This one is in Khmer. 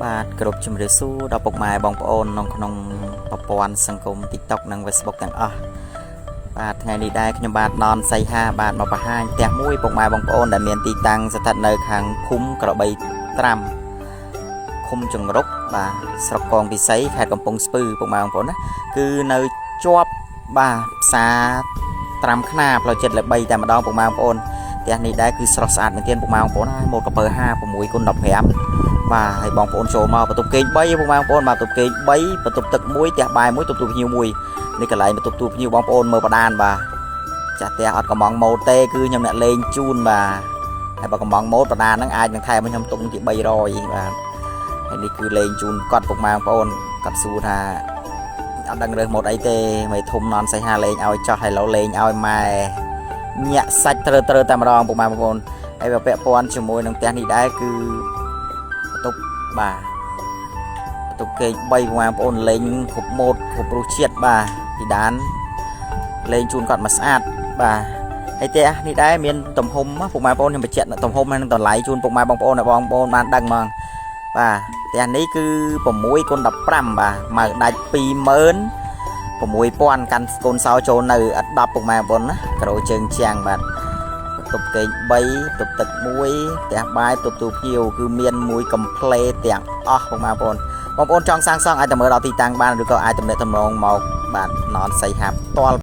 បាទគ្រប់ជំរាបសួរដល់ពុកម៉ែបងប្អូនក្នុងប្រព័ន្ធសង្គម TikTok និង Facebook ទាំងអស់បាទថ្ងៃនេះដែរខ្ញុំបាទណនសីហាបាទមកបង្ហាញផ្ទះមួយពុកម៉ែបងប្អូនដែលមានទីតាំងស្ថិតនៅខាងភូមិក្របីត្រាំឃុំចង្រុកបាទស្រុកកងពិសីខេត្តកំពង់ស្ពឺពុកម៉ែបងប្អូនណាគឺនៅជាប់បាទផ្សារត្រាំខ្នាផ្លូវចិត្តលេខ3តែម្ដងពុកម៉ែបងប្អូនផ្ទះនេះដែរគឺស្រស់ស្អាតមែនទែនពុកម៉ែបងប្អូនហើយម៉ូតកពើ56x15បាទហើយបងប្អូនចូលមកបន្ទប់គេង3ពុកម៉ែបងប្អូនបាទបន្ទប់គេង3បន្ទប់ទឹក1ផ្ទះបាយ1បន្ទប់ទូភ្ញៀវ1នេះកន្លែងបន្ទប់ទូភ្ញៀវបងប្អូនមើលបដានបាទចាស់ផ្ទះអត់កំងម៉ូតទេគឺខ្ញុំអ្នកលេងជូនបាទហើយបើកំងម៉ូតបដានហ្នឹងអាចនឹងថែមខ្ញុំទុកទី300បាទហើយនេះគឺលេងជូនគាត់ពុកម៉ែបងប្អូនគាត់សួរថាអត់ដឹងរើសម៉ូតអីទេមិនធំណនសៃហាលេងឲ្យចោះហើយឡូវលេងឲ្យម៉ែញាក់សាច់ត្រូវតែម្ដងពុកម៉ែបងប្អូនហើយបើពាក់ព័ន្ធជាមួយនឹងផ្ទះនេះដែរគឺបន្ទប់បាទបន្ទប់គេង3បងប្អូនលេងគ្រប់ម៉ូតគ្រប់រសជាតិបាទពីដានលេងជូនគាត់មកស្អាតបាទហើយផ្ទះនេះដែរមានទំហំពុកម៉ែបងប្អូនខ្ញុំបញ្ជាក់ទំហំនិងតម្លៃជូនពុកម៉ែបងប្អូនឲ្យបងប្អូនបានដឹងហ្មងបាទផ្ទះនេះគឺ6x15បាទមកដាច់26000 6000កាន់កូនសោចូលនៅអត់10ពុកម៉ែបងប្អូនណាក្រូជើងជាងបាទបន្ទប់គេង3បន្ទប់ទឹក1ផ្ទះបាយបន្ទប់ទូភ្ញៀវគឺមានមួយកំ pl ទាំងអស់ពុកម៉ែបងប្អូនចង់សាងសង់អាចទៅមើលដល់ទីតាំងបានឬក៏អាចទំនាក់ទំនងមកបាទណនសៃហាផ្ទាល់